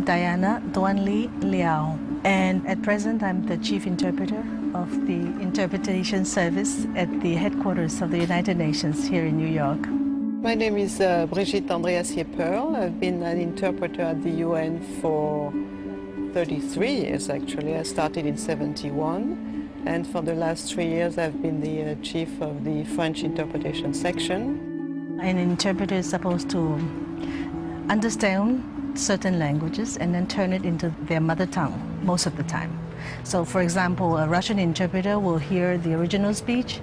I'm Diana Duanli Liao, and at present I'm the Chief Interpreter of the Interpretation Service at the headquarters of the United Nations here in New York. My name is Brigitte Andreassier-Pearl. I've been an interpreter at the UN for 33 years actually. I started in 71, and for the last 3 years I've been the chief of the French interpretation section. An interpreter is supposed to understand certain languages and then turn it into their mother tongue most of the time. So for example, a Russian interpreter will hear the original speech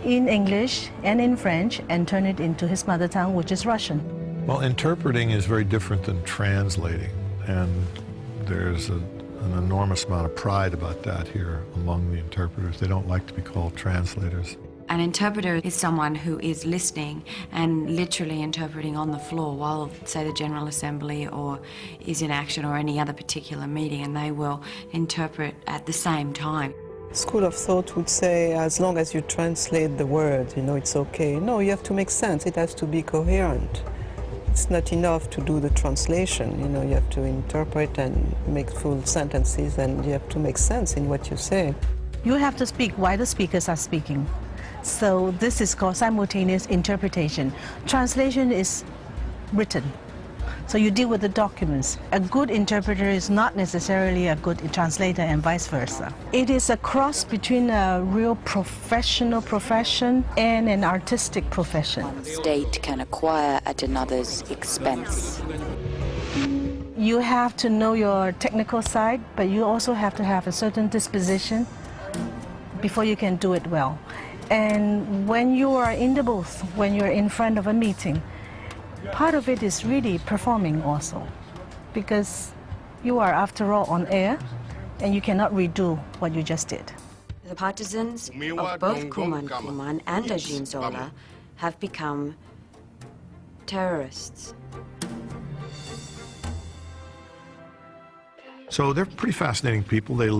in English and in French and turn it into his mother tongue, which is Russian. Well, interpreting is very different than translating, and there's an enormous amount of pride about that here among the interpreters. They don't like to be called translators. An interpreter is someone who is listening and literally interpreting on the floor while, say, the General Assembly or is in action or any other particular meeting, and they will interpret at the same time. School of thought would say, as long as you translate the word, it's okay. No, you have to make sense. It has to be coherent. It's not enough to do the translation. You have to interpret and make full sentences, and you have to make sense in what you say. You have to speak while the speakers are speaking. So this is called simultaneous interpretation. Translation is written. So you deal with the documents. A good interpreter is not necessarily a good translator and vice versa. It is a cross between a real professional profession and an artistic profession. One state can acquire at another's expense. You have to know your technical side, but you also have to have a certain disposition before you can do it well. And when you are in the booth, when you're in front of a meeting, part of it is really performing also, because you are, after all, on air, and you cannot redo what you just did. The partisans of both Kuman and Ajim Zola have become terrorists. So they're pretty fascinating people. They've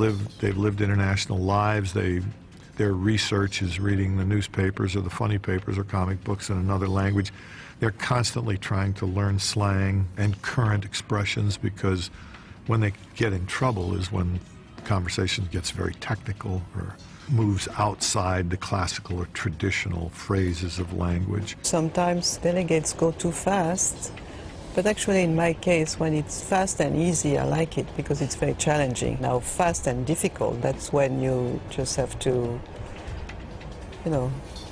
lived international lives. Their research is reading the newspapers or the funny papers or comic books in another language. They're constantly trying to learn slang and current expressions, because when they get in trouble is when conversation gets very technical or moves outside the classical or traditional phrases of language. Sometimes delegates go too fast, but actually in my case, when it's fast and easy, I like it because it's very challenging. Now, fast and difficult, that's when you just have to,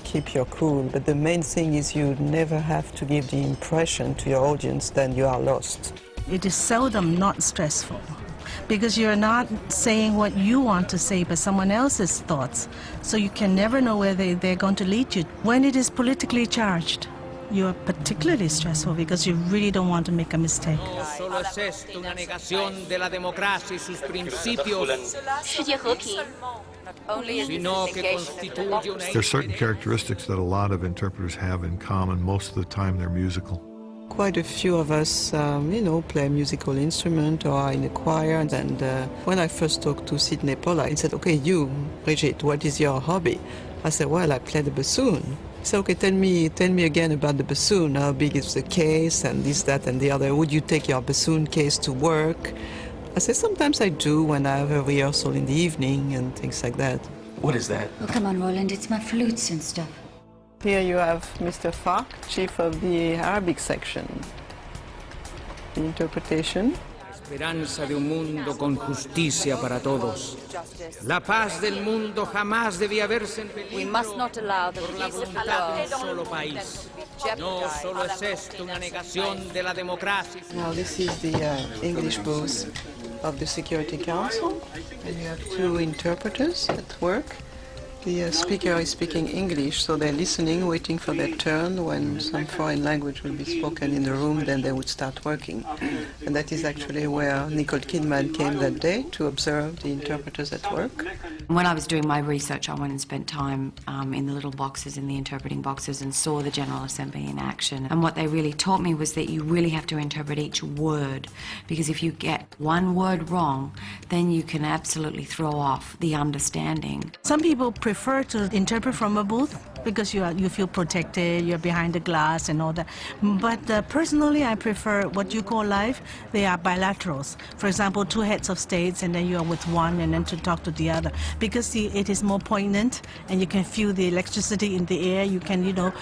keep your cool. But the main thing is you never have to give the impression to your audience that you are lost. It is seldom not stressful, because you're not saying what you want to say, but someone else's thoughts. So you can never know where they're going to lead you. When it is politically charged, you're particularly stressful because you really don't want to make a mistake. There are certain characteristics that a lot of interpreters have in common. Most of the time they're musical. Quite a few of us, play a musical instrument or are in a choir. And when I first talked to Sidney Pollack, he said, okay, you, Brigitte, what is your hobby? I said, well, I play the bassoon. He said, okay, tell me again about the bassoon. How big is the case and this, that, and the other? Would you take your bassoon case to work? I said, sometimes I do when I have a rehearsal in the evening and things like that. What is that? Oh, come on, Roland, it's my flutes and stuff. Here you have Mr. Fark, chief of the Arabic section. The interpretation. Esperanza de un mundo con justicia para todos. La paz del mundo jamás debía verse en peligro. We must not allow the por la peace of the voluntad de un world solo país. to No solo es esto una negación de la democracia. Now this is the English booth of the Security Council, and you have two interpreters at work. The speaker is speaking English, so they're listening, waiting for their turn. When some foreign language will be spoken in the room, then they would start working. And that is actually where Nicole Kidman came that day to observe the interpreters at work. When I was doing my research, I went and spent time in the little boxes, in the interpreting boxes, and saw the General Assembly in action. And what they really taught me was that you really have to interpret each word, because if you get one word wrong, then you can absolutely throw off the understanding. Some people prefer prefer to interpret from a booth because you feel protected, you're behind the glass and all that. But personally, I prefer what you call live. They are bilaterals. For example, two heads of states, and then you are with one, and then to talk to the other. Because it is more poignant, and you can feel the electricity in the air. You can,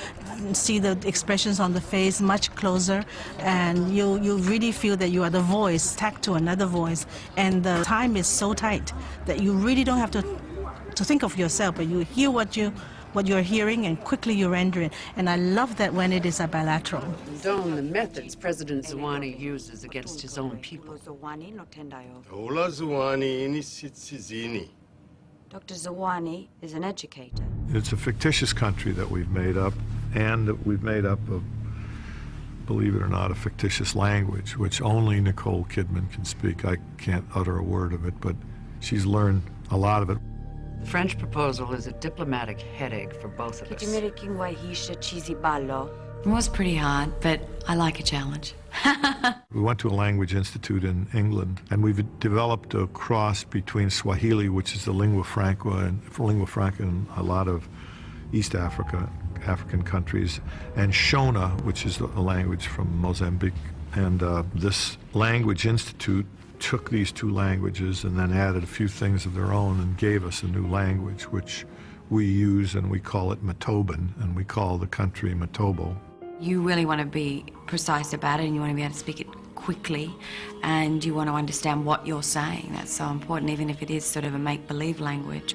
see the expressions on the face much closer, and you really feel that you are the voice tacked to another voice. And the time is so tight that you really don't have to think of yourself, but you hear what you're hearing, and quickly you render it. And I love that when it is a bilateral. Condone the methods President Zwane uses against his own people. Dr. Zwane is an educator. It's a fictitious country that we've made up, and that we've made up of, believe it or not, a fictitious language, which only Nicole Kidman can speak. I can't utter a word of it, but she's learned a lot of it. The French proposal is a diplomatic headache for both of us. It was pretty hard, but I like a challenge. We went to a language institute in England, and we've developed a cross between Swahili, which is the lingua franca in a lot of East African countries, and Shona, which is a language from Mozambique. And this language institute took these two languages and then added a few things of their own and gave us a new language, which we use, and we call it Matoban, and we call the country Matobo. You really want to be precise about it, and you want to be able to speak it quickly, and you want to understand what you're saying. That's so important, even if it is sort of a make-believe language.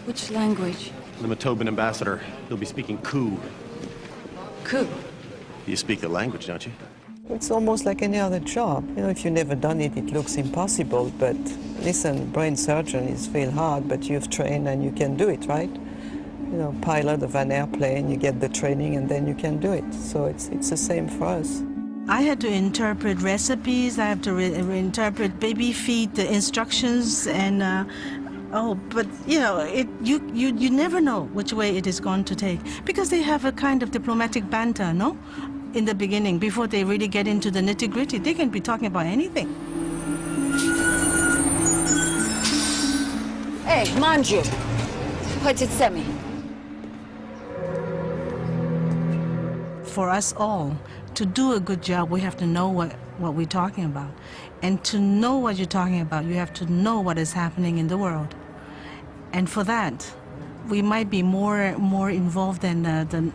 Which language? The Matoban ambassador. He'll be speaking Ku. Ku? You speak the language, don't you? It's almost like any other job. If you've never done it, it looks impossible, but listen, brain surgeon is very hard, but you've trained and you can do it, right? Pilot of an airplane, you get the training and then you can do it. So it's the same for us. I had to interpret recipes, I have to interpret baby feed, the instructions, and but you never know which way it is going to take, because they have a kind of diplomatic banter, no? In the beginning, before they really get into the nitty-gritty, they can be talking about anything. Hey, manju, chodź semi. For us all, to do a good job, we have to know what we're talking about. And to know what you're talking about, you have to know what is happening in the world. And for that, we might be more involved than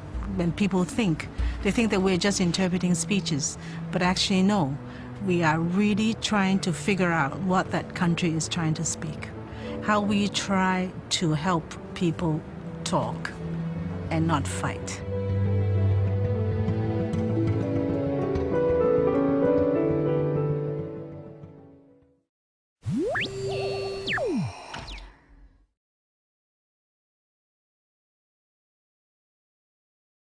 people think. They think that we're just interpreting speeches, but actually no. We are really trying to figure out what that country is trying to speak. How we try to help people talk and not fight.